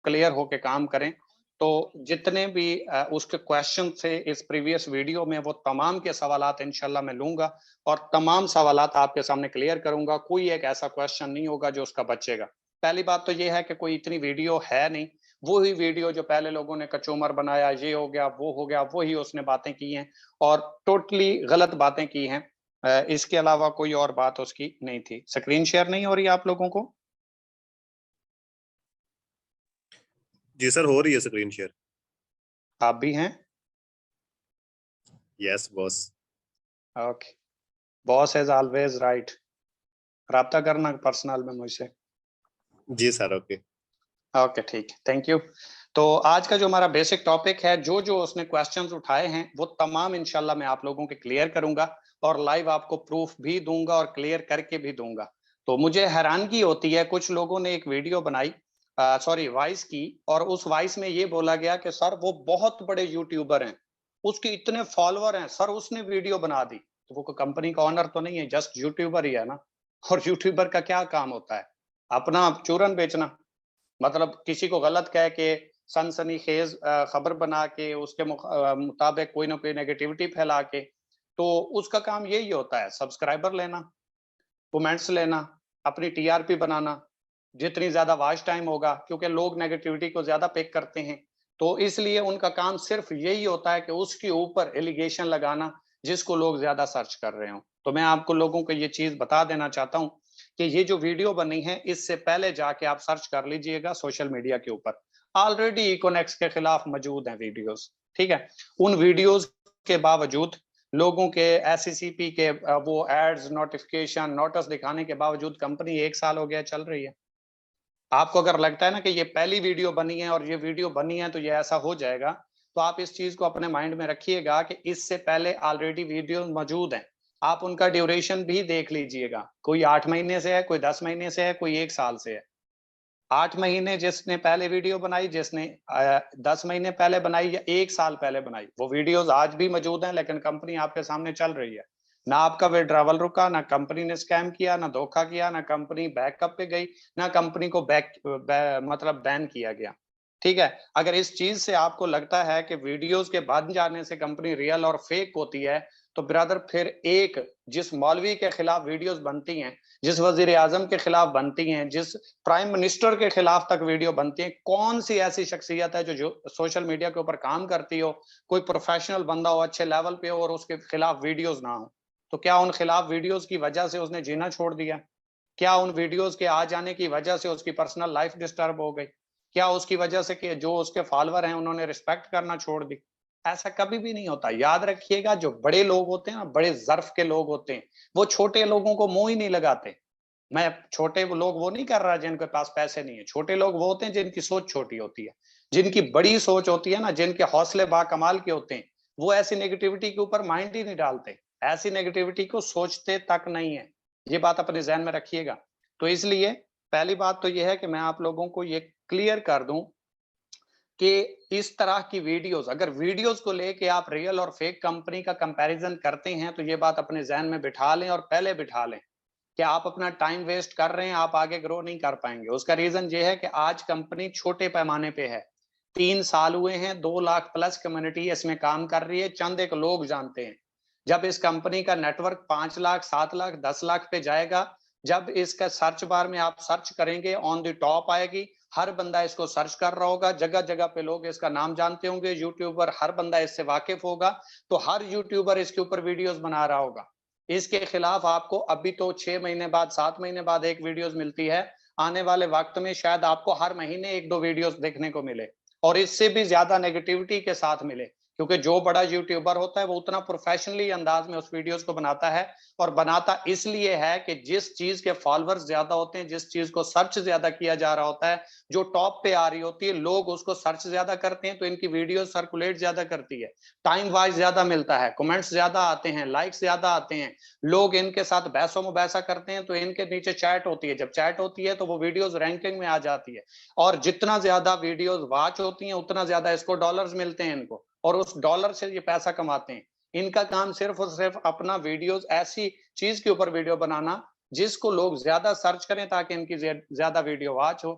Clear होके काम करें। तो जितने भी उसके क्वेश्चन थे इस प्रीवियस वीडियो में, वो तमाम के सवालात इंशाल्लाह मैं लूंगा और तमाम सवालात आपके सामने क्लियर करूंगा। कोई एक ऐसा क्वेश्चन नहीं होगा जो उसका बचेगा। पहली बात तो ये है कि कोई इतनी वीडियो है नहीं, वो ही वीडियो जो पहले लोगों ने कचूमर बनाया, ये हो गया वो हो गया, वो ही उसने बातें की हैं और टोटली गलत बातें की हैं। इसके अलावा कोई और बात उसकी नहीं थी। स्क्रीन शेयर नहीं हो रही आप लोगों को? जी सर, हो रही है स्क्रीन शेयर। आप भी हैं? Yes boss. Okay, boss is always right. राब्ता करना पर्सनल में मुझसे। जी सर, ओके। ओके ठीक है, थैंक यू। तो आज का जो हमारा बेसिक टॉपिक है, जो जो उसने क्वेश्चंस उठाए हैं वो तमाम इंशाल्लाह मैं आप लोगों के क्लियर करूंगा और लाइव आपको प्रूफ भी दूंगा और क्लियर करके भी दूंगा। तो मुझे हैरानगी होती है, कुछ लोगों ने एक वीडियो बनाई, सॉरी वॉइस की, और उस वॉइस में ये बोला गया कि सर वो बहुत बड़े यूट्यूबर हैं, उसके इतने फॉलोअर हैं, सर उसने वीडियो बना दी। तो वो कोई कंपनी का ऑनर तो नहीं है, जस्ट यूट्यूबर ही है ना। और यूट्यूबर का क्या काम होता है? अपना चूरन बेचना। मतलब किसी को गलत कह के सनसनीखेज खबर बना के उसके मुताबिक कोई ना कोई नेगेटिविटी फैला के, तो उसका काम यही होता है, सब्सक्राइबर लेना, कमेंट्स लेना, अपनी टीआरपी बनाना, जितनी ज्यादा वॉच टाइम होगा, क्योंकि लोग नेगेटिविटी को ज्यादा पिक करते हैं, तो इसलिए उनका काम सिर्फ यही होता है कि उसके ऊपर एलिगेशन लगाना जिसको लोग ज्यादा सर्च कर रहे हो। तो मैं आपको लोगों को ये चीज बता देना चाहता हूँ कि ये जो वीडियो बनी है, इससे पहले जाके आप सर्च कर लीजिएगा सोशल मीडिया के ऊपर, ऑलरेडी इकोनेक्स के खिलाफ मौजूद हैं वीडियोस, ठीक है। उन वीडियोस के बावजूद लोगों के एससीसीपी के वो एड्स, नोटिफिकेशन, नोटिस दिखाने के बावजूद कंपनी 1 साल हो गया चल रही है। आपको अगर लगता है ना कि ये पहली वीडियो बनी है और ये वीडियो बनी है तो ये ऐसा हो जाएगा, तो आप इस चीज को अपने माइंड में रखिएगा कि इससे पहले ऑलरेडी वीडियो मौजूद हैं। आप उनका ड्यूरेशन भी देख लीजिएगा, कोई 8 महीने से है, कोई 10 महीने से है, कोई 1 साल से है। 8 महीने जिसने पहले वीडियो बनाई, जिसने 10 महीने पहले बनाई या 1 साल पहले बनाई, वो वीडियोस आज भी मौजूद हैं, लेकिन कंपनी आपके सामने चल रही है। ना आपका विड्रॉवल रुका, ना कंपनी ने स्कैम किया, ना धोखा किया, ना कंपनी बैकअप पे गई, ना कंपनी को मतलब बैन किया गया। ठीक है। अगर इस चीज से आपको लगता है कि वीडियोस के बन जाने से कंपनी रियल और फेक होती है, तो ब्रदर फिर एक जिस मौलवी के खिलाफ वीडियोस बनती हैं, जिस वजीर आजम के खिलाफ बनती हैं, जिस प्राइम मिनिस्टर के खिलाफ तक वीडियो बनती है, कौन सी ऐसी शख्सियत है जो सोशल मीडिया के ऊपर काम करती हो, कोई प्रोफेशनल बंदा हो, अच्छे लेवल पे हो और उसके खिलाफ वीडियोस ना हो? तो क्या उन खिलाफ वीडियोस की वजह से उसने जीना छोड़ दिया? क्या उन वीडियोस के आ जाने की वजह से उसकी पर्सनल लाइफ डिस्टर्ब हो गई? क्या उसकी वजह से कि जो उसके फॉलोअर हैं उन्होंने रिस्पेक्ट करना छोड़ दी? ऐसा कभी भी नहीं होता। याद रखिएगा, जो बड़े लोग होते हैं ना, बड़े ज़र्फ के लोग होते हैं, वो छोटे लोगों को मुंह ही नहीं लगाते। मैं छोटे लोग वो नहीं कर रहा जिनके पास पैसे नहीं है। छोटे लोग वो होते हैं जिनकी सोच छोटी होती है, जिनकी बड़ी सोच होती है ना, जिनके हौसले बाकमाल के होते हैं, वो ऐसी नेगेटिविटी के ऊपर माइंड ही नहीं डालते, ऐसी नेगेटिविटी को सोचते तक नहीं है। ये बात अपने ज़हन में रखिएगा। तो इसलिए पहली बात तो ये है कि मैं आप लोगों को ये क्लियर कर दूं कि इस तरह की वीडियोस, अगर वीडियोस को लेके आप रियल और फेक कंपनी का कंपैरिजन करते हैं, तो ये बात अपने ज़हन में बिठा लें और पहले बिठा लें कि आप अपना टाइम वेस्ट कर रहे हैं, आप आगे ग्रो नहीं कर पाएंगे। उसका रीजन ये है कि आज कंपनी छोटे पैमाने पे है। 3 साल हुए हैं, 2 लाख प्लस कम्युनिटी इसमें काम कर रही है, चंद एक लोग जानते हैं। जब इस कंपनी का नेटवर्क 5 लाख, 7 लाख, 10 लाख पे जाएगा, जब इसका सर्च बार में आप सर्च करेंगे, ऑन द टॉप आएगी, हर बंदा इसको सर्च कर रहा होगा, जगह जगह पे लोग इसका नाम जानते होंगे, यूट्यूबर हर बंदा इससे वाकिफ होगा, तो हर यूट्यूबर इसके ऊपर वीडियोस बना रहा होगा। इसके खिलाफ आपको अभी तो 6 महीने बाद, 7 महीने बाद एक वीडियोस मिलती है, आने वाले वक्त में शायद आपको हर महीने 1-2 वीडियोस देखने को मिले और इससे भी ज्यादा नेगेटिविटी के साथ मिले, क्योंकि जो बड़ा यूट्यूबर होता है वो उतना प्रोफेशनली अंदाज में उस वीडियोस को बनाता है, और बनाता इसलिए है कि जिस चीज के फॉलोअर्स ज्यादा होते हैं, जिस चीज को सर्च ज्यादा किया जा रहा होता है, जो टॉप पे आ रही होती है, लोग उसको सर्च ज्यादा करते हैं, तो इनकी वीडियो सर्कुलेट ज्यादा करती है, टाइम वाइज ज्यादा मिलता है, कमेंट्स ज्यादा आते हैं, लाइक्स ज्यादा आते हैं, लोग इनके साथ बहसो मुबैसा करते हैं, तो इनके नीचे चैट होती है, जब चैट होती है तो वो वीडियोस रैंकिंग में आ जाती है, और जितना ज्यादा वीडियोस वॉच होती हैं उतना ज्यादा इसको डॉलर्स मिलते हैं इनको, और उस डॉलर से ये पैसा कमाते हैं। इनका काम सिर्फ और सिर्फ अपना वीडियोस, ऐसी चीज के ऊपर वीडियो बनाना जिसको लोग ज्यादा सर्च करें ताकि इनकी ज्यादा वीडियो वॉच हो,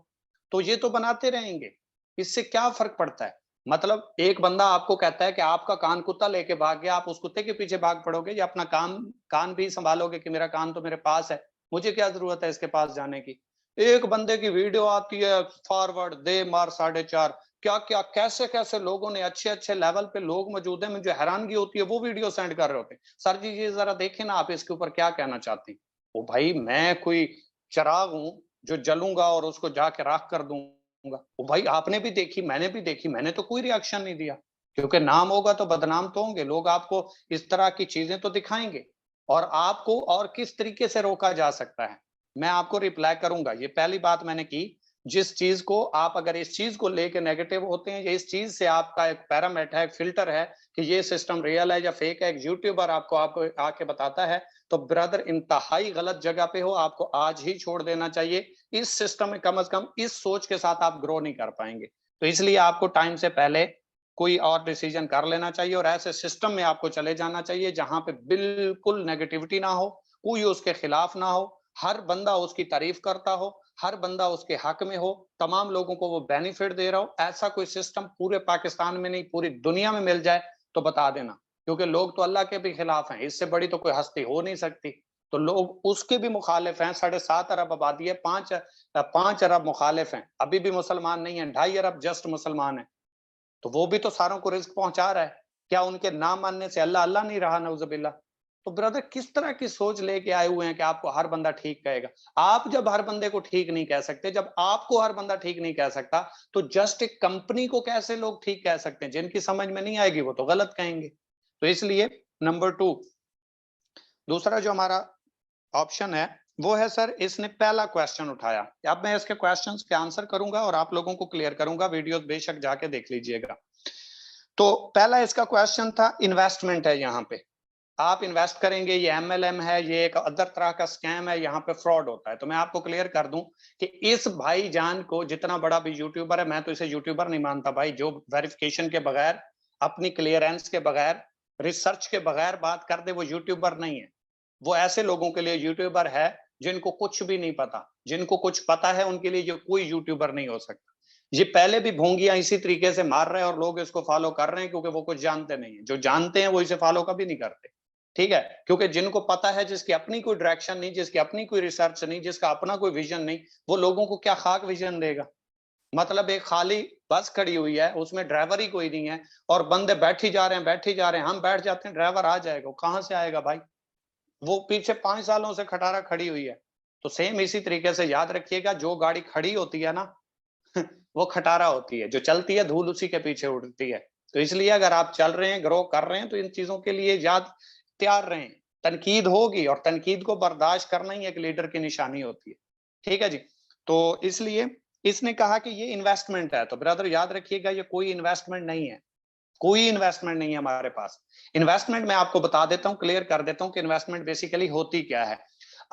तो ये तो बनाते रहेंगे। इससे क्या फर्क पड़ता है? मतलब एक बंदा आपको कहता है कि आपका कान कुत्ता लेके भाग गया, आप उस कुत्ते के पीछे भाग पड़ोगे या अपना कान भी संभालोगे कि मेरा कान तो मेरे पास है, मुझे क्या जरूरत है इसके पास जाने की? एक बंदे की वीडियो आती है, फॉरवर्ड दे मार 4.5, क्या क्या कैसे कैसे लोगों ने, अच्छे अच्छे लेवल पे लोग मौजूद हैं, मुझे हैरानगी होती है, वो वीडियो सेंड कर रहे होते हैं, सर जी ये जरा देखें ना आप इसके ऊपर क्या कहना चाहते हैं। ओ भाई, मैं कोई चिराग हूं जो जलूंगा और उसको जाके राख कर दूंगा? ओ भाई, आपने भी देखी, मैंने भी देखी, मैंने तो कोई रिएक्शन नहीं दिया, क्योंकि नाम होगा तो बदनाम तो होंगे लोग, आपको इस तरह की चीजें तो दिखाएंगे। और आपको और किस तरीके से रोका जा सकता है, मैं आपको रिप्लाई करूंगा। ये पहली बात मैंने की, जिस चीज को आप अगर इस चीज को लेके नेगेटिव होते हैं, या इस चीज से आपका एक पैरामीटर है, एक फिल्टर है कि ये सिस्टम रियल है या फेक है, एक यूट्यूबर आपको आके बताता है, तो ब्रदर इंतहाई गलत जगह पे हो, आपको आज ही छोड़ देना चाहिए। इस सिस्टम में कम से कम इस सोच के साथ आप ग्रो नहीं कर पाएंगे। तो इसलिए आपको टाइम से पहले कोई और डिसीजन कर लेना चाहिए और ऐसे सिस्टम में आपको चले जाना चाहिए जहां पे बिल्कुल नेगेटिविटी ना हो, कोई उसके खिलाफ ना हो, हर बंदा उसकी तारीफ करता हो, हर बंदा उसके हक में हो, तमाम लोगों को वो बेनिफिट दे रहा हो। ऐसा कोई सिस्टम पूरे पाकिस्तान में नहीं, पूरी दुनिया में मिल जाए तो बता देना, क्योंकि लोग तो अल्लाह के भी खिलाफ हैं, इससे बड़ी तो कोई हस्ती हो नहीं सकती। तो लोग उसके भी मुखालिफ हैं, 7.5 अरब आबादी है, 5 अरब मुखालिफ हैं, अभी भी मुसलमान नहीं है, 2.5 अरब जस्ट मुसलमान है, तो वो भी तो सारों को रिज्क पहुंचा रहा है। क्या उनके ना मानने से अल्लाह अल्लाह नहीं रहा? नऊजुबिल्लाह। तो ब्रदर किस तरह की सोच लेके आए हुए हैं कि आपको हर बंदा ठीक कहेगा? आप जब हर बंदे को ठीक नहीं कह सकते, जब आपको हर बंदा ठीक नहीं कह सकता, तो जस्ट एक कंपनी को कैसे लोग ठीक कह सकते हैं? जिनकी समझ में नहीं आएगी वो तो गलत कहेंगे। तो इसलिए नंबर 2, दूसरा जो हमारा ऑप्शन है वो है सर, इसने पहला क्वेश्चन उठाया। अब मैं इसके क्वेश्चंस के आंसर करूंगा और आप लोगों को क्लियर करूंगा, वीडियोस बेशक जाके देख लीजिएगा। तो पहला इसका क्वेश्चन था, इन्वेस्टमेंट है, यहाँ पे आप इन्वेस्ट करेंगे, ये एमएलएम है, ये एक अदर तरह का स्कैम है, यहाँ पे फ्रॉड होता है। तो मैं आपको क्लियर कर दूं कि इस भाईजान को, जितना बड़ा भी यूट्यूबर है, मैं तो इसे यूट्यूबर नहीं मानता भाई, जो वेरिफिकेशन के बगैर, अपनी क्लियरेंस के बगैर, रिसर्च के बगैर बात कर दे, वो यूट्यूबर नहीं है। वो ऐसे लोगों के लिए यूट्यूबर है जिनको कुछ भी नहीं पता, जिनको कुछ पता है उनके लिए जो कोई यूट्यूबर नहीं हो सकता। ये पहले भी भोंगियां इसी तरीके से मार रहे हैं और लोग इसको फॉलो कर रहे हैं, क्योंकि वो कुछ जानते नहीं है, जो जानते हैं वो इसे फॉलो कभी नहीं करते। ठीक है, क्योंकि जिनको पता है, जिसकी अपनी कोई डायरेक्शन नहीं, जिसकी अपनी कोई रिसर्च नहीं, जिसका अपना कोई विजन नहीं, वो लोगों को क्या खाक विजन देगा? मतलब एक खाली बस खड़ी हुई है, उसमें ड्राइवर ही कोई नहीं है, और बंदे बैठी जा रहे हैं, बैठी जा रहे हैं, हम बैठ जाते हैं, ड्राइवर आ जाएगा, कहां से आएगा भाई? वो पीछे 5 सालों से खटारा खड़ी हुई है। तो सेम इसी तरीके से याद रखिएगा, जो गाड़ी खड़ी होती है ना वो खटारा होती है, जो चलती है धूल उसी के पीछे उड़ती है। तो इसलिए अगर आप चल रहे हैं, ग्रो कर रहे हैं, तो इन चीजों के लिए याद तैयार रहें। तनकीद होगी और तनकीद को बर्दाश्त करना ही एक लीडर की निशानी होती है। ठीक है जी। तो इसलिए इसने कहा कि ये इन्वेस्टमेंट है, तो ब्रदर याद रखिएगा, ये कोई इन्वेस्टमेंट नहीं है, कोई इन्वेस्टमेंट नहीं है हमारे पास। इन्वेस्टमेंट मैं आपको बता देता हूं, क्लियर कर देता हूं कि इन्वेस्टमेंट बेसिकली होती क्या है।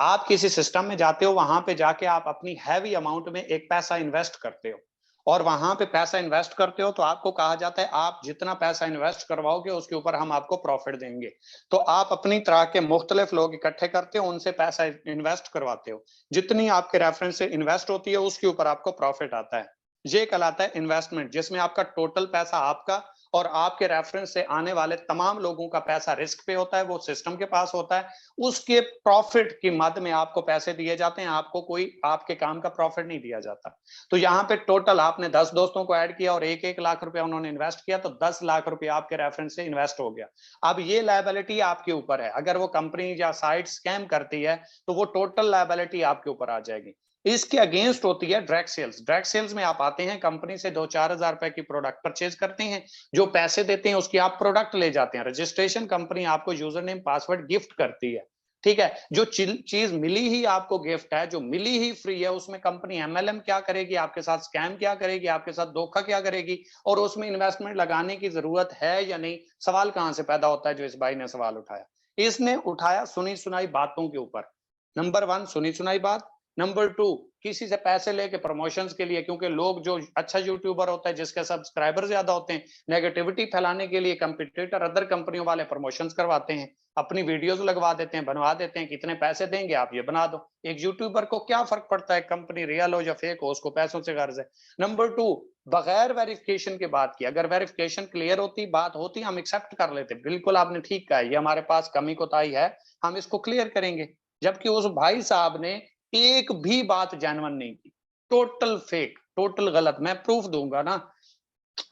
आप किसी सिस्टम में जाते हो, वहां पे जाके आप अपनी हैवी अमाउंट में एक पैसा इन्वेस्ट करते हो, और वहां पे पैसा इन्वेस्ट करते हो तो आपको कहा जाता है आप जितना पैसा इन्वेस्ट करवाओगे उसके ऊपर हम आपको प्रॉफिट देंगे। तो आप अपनी तरह के मुख्तलिफ लोग इकट्ठे करते हो, उनसे पैसा इन्वेस्ट करवाते हो, जितनी आपके रेफरेंस से इन्वेस्ट होती है उसके ऊपर आपको प्रॉफिट आता है। ये कहलाता है इन्वेस्टमेंट, जिसमें आपका टोटल पैसा आपका और आपके रेफरेंस से आने वाले तमाम लोगों का पैसा रिस्क पे होता है, वो सिस्टम के पास होता है, उसके प्रॉफिट की मद में आपको पैसे दिए जाते हैं, आपको कोई आपके काम का प्रॉफिट नहीं दिया जाता। तो यहाँ पे टोटल आपने 10 दोस्तों को ऐड किया और 1-1 लाख रुपया उन्होंने इन्वेस्ट किया, तो 10 लाख रुपया आपके रेफरेंस से इन्वेस्ट हो गया। अब ये लायबिलिटी आपके ऊपर है, अगर वो कंपनी या साइट स्कैम करती है तो वो टोटल लायबिलिटी आपके ऊपर आ जाएगी। इसके अगेंस्ट होती है डायरेक्ट सेल्स। डायरेक्ट सेल्स में आप आते हैं, कंपनी से 2-4 हजार रुपए की प्रोडक्ट परचेज करते हैं, जो पैसे देते हैं उसकी आप प्रोडक्ट ले जाते हैं, रजिस्ट्रेशन कंपनी आपको यूजर नेम पासवर्ड गिफ्ट करती है। ठीक है, जो चीज मिली ही आपको गिफ्ट है, जो मिली ही फ्री है, उसमें कंपनी एमएलएम क्या करेगी, आपके साथ स्कैम क्या करेगी, आपके साथ धोखा क्या करेगी, और उसमें इन्वेस्टमेंट लगाने की जरूरत है या नहीं? सवाल कहां से पैदा होता है? जो इस भाई ने सवाल उठाया, इसने उठाया सुनी सुनाई बातों के ऊपर। नंबर 1 सुनी सुनाई बात, नंबर 2 किसी से पैसे लेके प्रमोशंस के लिए, क्योंकि लोग जो अच्छा यूट्यूबर होता है जिसके सब्सक्राइबर ज्यादा होते हैं, नेगेटिविटी फैलाने के लिए कंपटीटर अदर कंपनियों वाले प्रमोशंस करवाते हैं, अपनी वीडियोस लगवा देते हैं, बनवा देते हैं, कितने पैसे देंगे आप ये बना दो। एक यूट्यूबर को क्या फर्क पड़ता है कंपनी रियल हो या फेक हो, उसको पैसों से गर्ज है। नंबर 2 बगैर वेरिफिकेशन के बात की। अगर वेरिफिकेशन क्लियर होती, बात होती, हम एक्सेप्ट कर लेते, बिल्कुल आपने ठीक कहा, ये हमारे पास कमी कोताही है, हम इसको क्लियर करेंगे। जबकि उस भाई साहब ने एक भी बात जेन्युइन नहीं की, टोटल फेक, टोटल गलत। मैं प्रूफ दूंगा ना।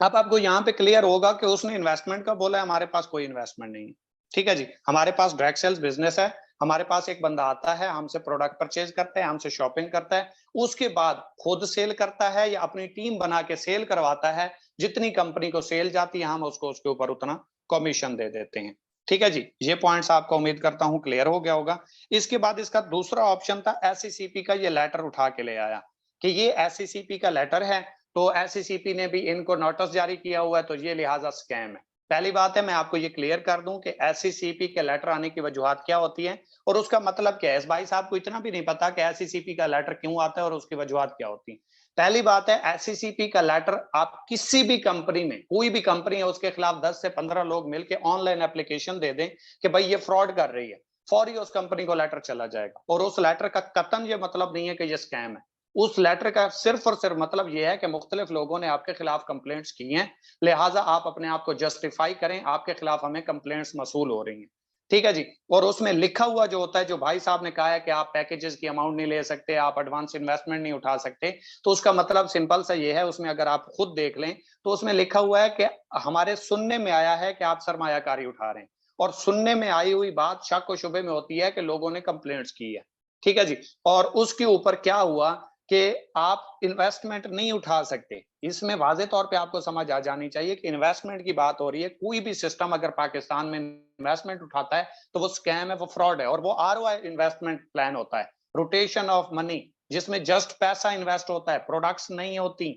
अब आपको यहाँ पे क्लियर होगा कि उसने इन्वेस्टमेंट का बोला है, हमारे पास कोई इन्वेस्टमेंट नहीं है। ठीक है जी, हमारे पास डायरेक्ट सेल्स बिजनेस है। हमारे पास एक बंदा आता है, हमसे प्रोडक्ट परचेज करता है, हमसे शॉपिंग करता है, उसके बाद खुद सेल करता है या अपनी टीम बना के सेल करवाता है। जितनी कंपनी को सेल जाती है, हम उसको उसके ऊपर उतना कमीशन दे देते हैं। ठीक है जी, ये पॉइंट्स आपको उम्मीद करता हूं क्लियर हो गया होगा। इसके बाद इसका दूसरा ऑप्शन था एससीसीपी का, ये लेटर उठा के ले आया कि ये एससीसीपी का लेटर है, तो एससीसीपी ने भी इनको नोटिस जारी किया हुआ है, तो ये लिहाजा स्कैम है। पहली बात है, मैं आपको ये क्लियर कर दूं कि एससीसीपी के लेटर आने की वजूहत क्या होती है और उसका मतलब क्या है। इस भाई साहब को इतना भी नहीं पता कि एससीसीपी का लेटर क्यों आता है और उसकी वजूहत क्या होती है। पहली बात है, एससीसीपी का लेटर आप किसी भी कंपनी में, कोई भी कंपनी है, उसके खिलाफ 10 से 15 लोग मिलकर ऑनलाइन एप्लीकेशन दे दें कि भाई ये फ्रॉड कर रही है, फौरी उस कंपनी को लेटर चला जाएगा। और उस लेटर का कतन ये मतलब नहीं है कि ये स्कैम है। उस लेटर का सिर्फ और सिर्फ मतलब यह है कि मुख्तलिफ लोगों ने आपके खिलाफ कंप्लेंट्स की हैं, लिहाजा आप अपने आप को जस्टिफाई करें, आपके खिलाफ हमें कंप्लेंट्स मसूल हो रही हैं। ठीक है जी। और उसमें लिखा हुआ जो होता है, जो भाई साहब ने कहा है कि आप पैकेजेस की अमाउंट नहीं ले सकते, आप एडवांस इन्वेस्टमेंट नहीं उठा सकते, तो उसका मतलब सिंपल सा ये है, उसमें अगर आप खुद देख लें तो उसमें लिखा हुआ है कि हमारे सुनने में आया है कि आप सरमायाकारी उठा रहे हैं। और सुनने में आई हुई बात शक और शुबे में होती है कि लोगों ने कंप्लेंट्स की है। ठीक है जी। और उसके ऊपर क्या हुआ कि आप इन्वेस्टमेंट नहीं उठा सकते। इसमें वाज़ेह तौर पे आपको समझ आ जानी चाहिए कि इन्वेस्टमेंट की बात हो रही है। कोई भी सिस्टम अगर पाकिस्तान में इन्वेस्टमेंट उठाता है तो वो स्कैम है, वो फ्रॉड है। और वो आरओआई इन्वेस्टमेंट प्लान होता है, रोटेशन ऑफ मनी, जिसमें जस्ट पैसा इन्वेस्ट होता है, प्रोडक्ट्स नहीं होती।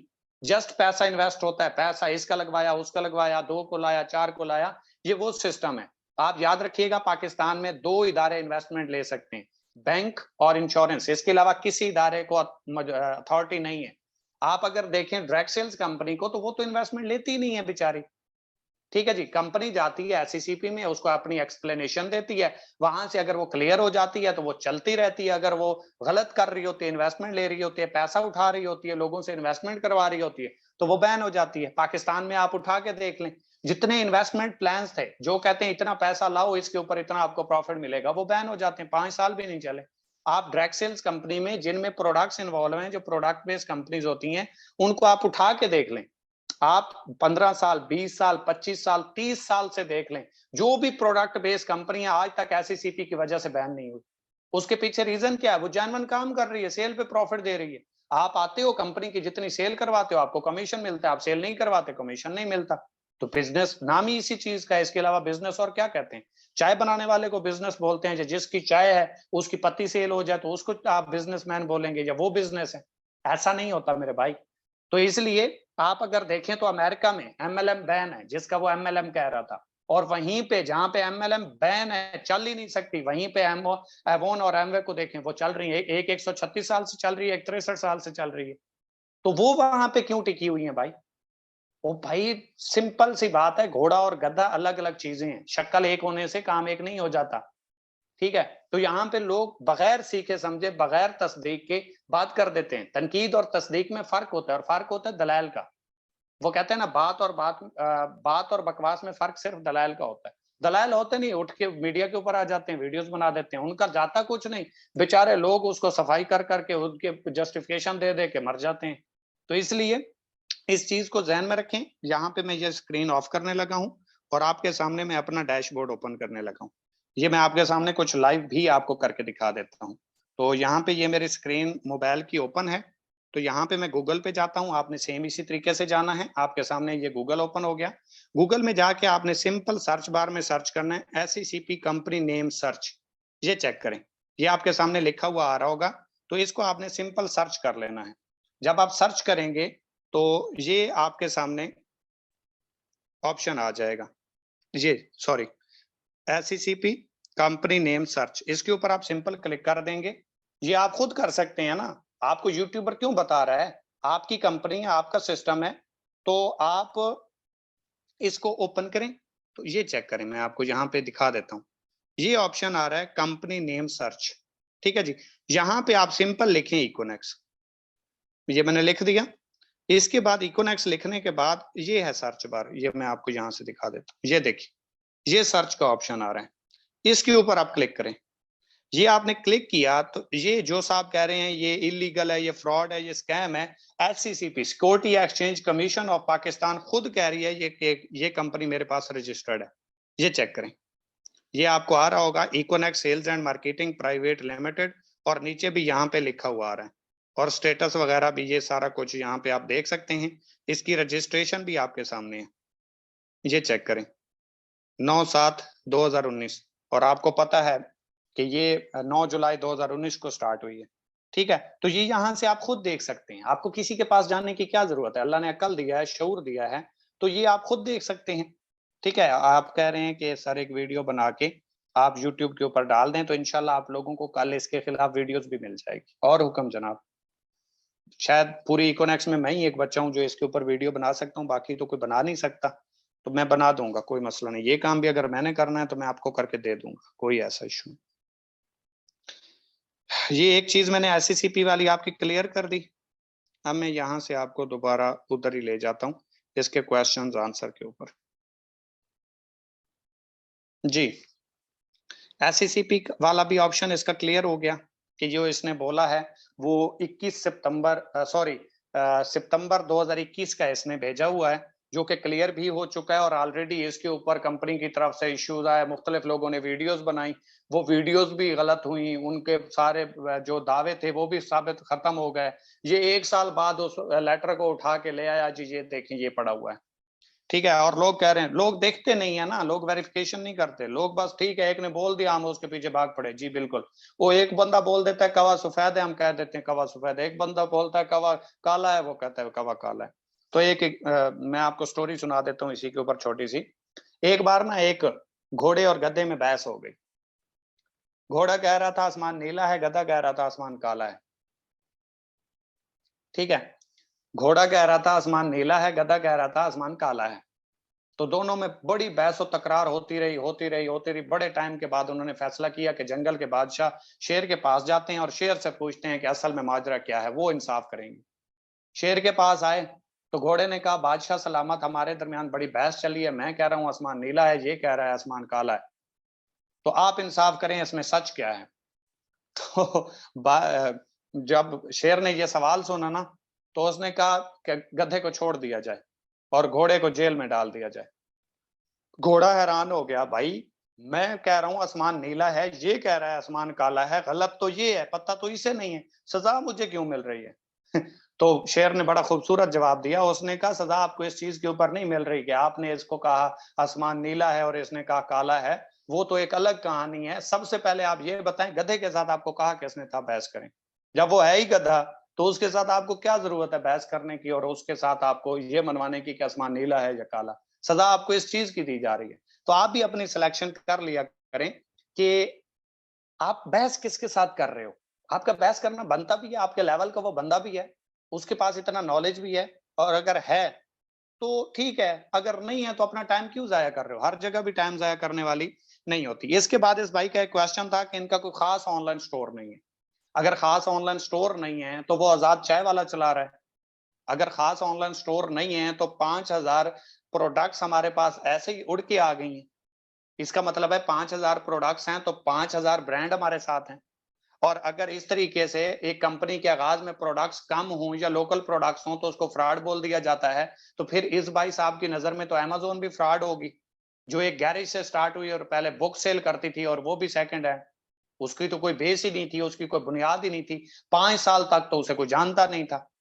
जस्ट पैसा इन्वेस्ट होता है, पैसा इसका लगवाया, उसका लगवाया, 2 को लाया, 4 को लाया, ये वो सिस्टम है। आप याद रखिएगा, पाकिस्तान में 2 इदारे इन्वेस्टमेंट ले सकते हैं, बैंक और इंश्योरेंस। इसके अलावा किसी इदारे को अथॉरिटी नहीं है। आप अगर देखें डायरेक्ट सेल्स कंपनी को, तो वो तो इन्वेस्टमेंट लेती ही नहीं है बेचारी। ठीक है जी, कंपनी जाती है एससीसीपी में, उसको अपनी एक्सप्लेनेशन देती है, वहां से अगर वो क्लियर हो जाती है तो वो चलती रहती है। अगर वो गलत कर रही होती है, इन्वेस्टमेंट ले रही होती है, पैसा उठा रही होती है, लोगों से इन्वेस्टमेंट करवा रही होती है, तो वो बैन हो जाती है। पाकिस्तान में आप उठा के देख लें, जितने इन्वेस्टमेंट प्लान थे, जो कहते हैं इतना पैसा लाओ, इसके ऊपर इतना आपको प्रॉफिट मिलेगा, वो बैन हो जाते हैं, 5 साल भी नहीं चले। आप डायरेक्ट सेल्स कंपनी में जिनमें प्रोडक्ट्स इन्वॉल्व हैं, जो प्रोडक्ट बेस्ड कंपनीज होती हैं, उनको आप उठा के देख लें। आप 15 साल, 20 साल, 25 साल, 30 साल से देख लें, जो भी प्रोडक्ट बेस्ड कंपनियां आज तक एससीसीपी की वजह से बैन नहीं हुई, उसके पीछे रीजन क्या है? वो जेन्युइन काम कर रही है, सेल पे प्रॉफिट दे रही है। आप आते हो, कंपनी की जितनी सेल करवाते हो आपको कमीशन मिलता है, आप सेल नहीं करवाते, कमीशन नहीं मिलता। तो बिजनेस नाम ही इसी चीज का है, इसके अलावा बिजनेस और क्या कहते हैं? चाय बनाने वाले को बिजनेस बोलते हैं, जिसकी चाय है उसकी पत्ती सेल हो जाए तो उसको आप बिजनेसमैन बोलेंगे, या वो बिजनेस है? ऐसा नहीं होता मेरे भाई। तो इसलिए आप अगर देखें तो अमेरिका में एमएलएम बैन है, जिसका वो एमएलएम कह रहा था, और वहीं पे जहां पे एमएलएम बैन है, चल ही नहीं सकती, वहीं पे एवोन और एमवे को देखें, वो चल रही है। एक 136 साल से चल रही है, एक 63 साल से चल रही है। तो वो वहां पे क्यों टिकी हुई है भाई? वो भाई सिंपल सी बात है, घोड़ा और गधा अलग अलग चीजें हैं, शक्ल एक होने से काम एक नहीं हो जाता। ठीक है, तो यहाँ पे लोग बगैर सीखे समझे, बगैर तस्दीक के बात कर देते हैं। तनकीद और तस्दीक में फर्क होता है, और फर्क होता है दलाल का। वो कहते हैं ना, बात और बकवास में फर्क सिर्फ दलाल का होता है। दलाल होते नहीं, उठ के मीडिया के ऊपर आ जाते हैं, वीडियोस बना देते हैं, उनका जाता कुछ नहीं, बेचारे लोग उसको सफाई कर करके उनके जस्टिफिकेशन दे दे के मर जाते हैं। तो इसलिए इस चीज को ध्यान में रखें। यहाँ पे मैं ये स्क्रीन ऑफ करने लगा हूँ और आपके सामने मैं अपना डैशबोर्ड ओपन करने लगा हूँ। ये मैं आपके सामने कुछ लाइव भी आपको करके दिखा देता हूँ। तो यहाँ पे ये मेरी स्क्रीन मोबाइल की ओपन है। तो यहाँ पे मैं गूगल पे जाता हूँ, आपने सेम इसी तरीके से जाना है। आपके सामने ये गूगल ओपन हो गया। गूगल में जाके आपने सिंपल सर्च बार में सर्च करना है एससीसीपी कंपनी नेम सर्च। ये चेक करें, ये आपके सामने लिखा हुआ आ रहा होगा। तो इसको आपने सिंपल सर्च कर लेना है। जब आप सर्च करेंगे तो ये आपके सामने ऑप्शन आ जाएगा, ये sorry SCCP company name search. इसके ऊपर आप सिंपल क्लिक कर देंगे। ये आप खुद कर सकते हैं ना, आपको यूट्यूबर क्यों बता रहा है? आपकी कंपनी है, आपका सिस्टम है, तो आप इसको ओपन करें। तो ये चेक करें, मैं आपको यहाँ पे दिखा देता हूँ। ये ऑप्शन आ रहा है कंपनी नेम सर्च। ठीक है जी, यहाँ पे आप सिंपल लिखें इकोनेक्स। ये मैंने लिख दिया। इसके बाद इकोनेक्स लिखने के बाद ये है सर्च बार, ये मैं आपको यहां से दिखा देता हूँ। ये देखिए, ये सर्च का ऑप्शन आ रहा है, इसके ऊपर आप क्लिक करें। ये आपने क्लिक किया तो ये जो साहब कह रहे हैं ये इलीगल है, ये फ्रॉड है, ये स्कैम है, SECP security exchange commission of Pakistan खुद कह रही है ये कंपनी मेरे पास रजिस्टर्ड है। ये चेक करें, ये आपको आ रहा होगा Econex sales and marketing private limited, और नीचे भी यहाँ पे लिखा हुआ आ रहा है, और स्टेटस वगैरह भी ये सारा कुछ यहाँ पे आप देख सकते हैं। इसकी रजिस्ट्रेशन भी आपके सामने है, ये चेक करें 9/7/2019, और आपको पता है कि ये 9 जुलाई 2019 को स्टार्ट हुई है। ठीक है, तो ये यहाँ से आप खुद देख सकते हैं, आपको किसी के पास जाने की क्या जरूरत है, अल्लाह ने अक्ल दिया है, शऊर दिया है, तो ये आप खुद देख सकते हैं। ठीक है, आप कह रहे हैं कि सर एक वीडियो बना के आप YouTube के ऊपर डाल दें, तो इंशाल्लाह आप लोगों को कल इसके खिलाफ वीडियोस भी मिल जाएगी। और हुक्म जनाब, शायद पूरी इकोनेक्स में मैं ही एक बच्चा हूँ जो इसके ऊपर वीडियो बना सकता हूँ, बाकी तो कोई बना नहीं सकता, तो मैं बना दूंगा, कोई मसला नहीं। ये काम भी अगर मैंने करना है तो मैं आपको करके दे दूंगा, कोई ऐसा इशू नहीं। ये एक चीज मैंने एससीसीपी वाली आपकी क्लियर कर दी। अब मैं यहां से आपको दोबारा उधर ही ले जाता हूँ, इसके क्वेश्चंस आंसर के ऊपर। जी, एससीसीपी वाला भी ऑप्शन इसका क्लियर हो गया कि जो इसने बोला है वो 21 सितंबर 2021 का इसने भेजा हुआ है, जो कि क्लियर भी हो चुका है, और ऑलरेडी इसके ऊपर कंपनी की तरफ से इश्यूज आए, मुख्तलिफ लोगों ने वीडियोस बनाई, वो वीडियोस भी गलत हुई, उनके सारे जो दावे थे वो भी साबित खत्म हो गए। ये 1 साल बाद उस लेटर को उठा के ले आया, जी ये देखें ये पड़ा हुआ है। ठीक है, और लोग कह रहे हैं, लोग देखते नहीं है ना, लोग वेरिफिकेशन नहीं करते, लोग बस ठीक है एक ने बोल दिया हम उसके पीछे भाग पड़े। जी बिल्कुल, वो एक बंदा बोल देता है कवा सफेद है, हम कह देते हैं कवा सफेद है, एक बंदा बोलता है कवा काला है, वो कहता है कवा काला है। तो मैं आपको स्टोरी सुना देता हूँ इसी के ऊपर छोटी सी। एक बार ना एक घोड़े और गधे में बहस हो गई। घोड़ा कह रहा था आसमान नीला है, गधा कह रहा था आसमान काला है। ठीक है, घोड़ा कह रहा था आसमान नीला है, गधा कह रहा था आसमान काला है। तो दोनों में बड़ी बहस और तकरार होती रही। बड़े टाइम के बाद उन्होंने फैसला किया कि जंगल के बादशाह शेर के पास जाते हैं और शेर से पूछते हैं कि असल में माजरा क्या है, वो इंसाफ करेंगे। शेर के पास आए तो घोड़े ने कहा बादशाह सलामत, हमारे दरमियान बड़ी बहस चली है, मैं कह रहा हूं आसमान नीला है, ये कह रहा है आसमान काला है, तो आप इंसाफ करें, इसमें सच क्या है। तो जब शेर ने ये सवाल सुना ना, तो उसने कहा कि गधे को छोड़ दिया जाए और घोड़े को जेल में डाल दिया जाए। घोड़ा हैरान हो गया, भाई मैं कह रहा हूं आसमान नीला है, ये कह रहा है आसमान काला है, गलत तो ये है, पता तो इसे नहीं है, सजा मुझे क्यों मिल रही है। तो शेर ने बड़ा खूबसूरत जवाब दिया, उसने कहा सजा आपको इस चीज के ऊपर नहीं मिल रही कि आपने इसको कहा आसमान नीला है और इसने कहा काला है, वो तो एक अलग कहानी है। सबसे पहले आप ये बताएं गधे के साथ आपको कहा किसने था बहस करें, जब वो है ही गधा तो उसके साथ आपको क्या जरूरत है बहस करने की और उसके साथ आपको ये मनवाने की कि आसमान नीला है या काला। सजा आपको इस चीज की दी जा रही है। तो आप भी अपनी सिलेक्शन कर लिया करें कि आप बहस किसके साथ कर रहे हो। आपका बहस करना बनता भी है, आपके लेवल का वो बंदा भी है, उसके पास इतना नॉलेज भी है, और अगर है तो ठीक है, अगर नहीं है तो अपना टाइम क्यों जाया कर रहे हो। हर जगह भी टाइम जाया करने वाली नहीं होती। इसके बाद इस भाई का एक क्वेश्चन था कि इनका कोई खास ऑनलाइन स्टोर नहीं है। अगर खास ऑनलाइन स्टोर नहीं है तो वो आजाद चाय वाला चला रहा है। अगर खास ऑनलाइन स्टोर नहीं है तो 5,000 प्रोडक्ट्स हमारे पास ऐसे ही उड़ के आ गई हैं। इसका मतलब है 5,000 प्रोडक्ट्स हैं तो 5,000 ब्रांड हमारे साथ हैं। और अगर इस तरीके से एक कंपनी के आगाज में प्रोडक्ट्स कम हों या लोकल प्रोडक्ट्स हों तो उसको फ्रॉड बोल दिया जाता है, तो फिर इस भाई साहब की नजर में तो अमेज़न भी फ्रॉड होगी, जो एक गैरेज से स्टार्ट हुई और पहले बुक सेल करती थी और वो भी सेकंड हैंड, उसकी तो कोई बेस ही नहीं थी, उसकी कोई बुनियाद ही नहीं थी, 5 साल तक तो उसे कोई जानता नहीं था।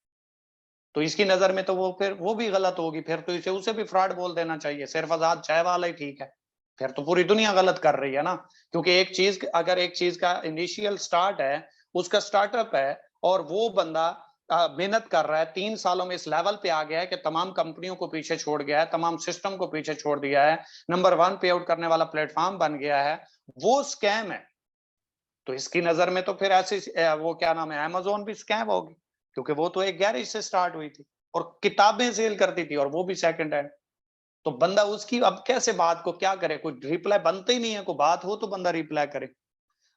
तो इसकी नजर में तो वो भी गलत होगी, फिर तो इसे उसे भी फ्रॉड बोल देना चाहिए, सिर्फ आजाद चाय वाला ही ठीक है। फिर तो पूरी दुनिया गलत कर रही है ना, क्योंकि अगर एक चीज का इनिशियल स्टार्ट है, उसका स्टार्टअप है, और वो बंदा मेहनत कर रहा है, 3 सालों में इस लेवल पे आ गया है कि तमाम कंपनियों को पीछे छोड़ गया है, तमाम सिस्टम को पीछे छोड़ दिया है, नंबर 1 पे आउट करने वाला प्लेटफॉर्म बन गया है, वो स्कैम है। तो इसकी नजर में तो फिर ऐसी वो क्या नाम है, अमेज़न भी स्कैम होगी, क्योंकि वो तो एक गैरेज से स्टार्ट हुई थी और किताबें सेल करती थी और वो भी सेकंड हैंड। तो बंदा उसकी अब कैसे बात को क्या करे, कोई रिप्लाई बनता ही नहीं है, कोई बात हो तो बंदा रिप्लाई करे।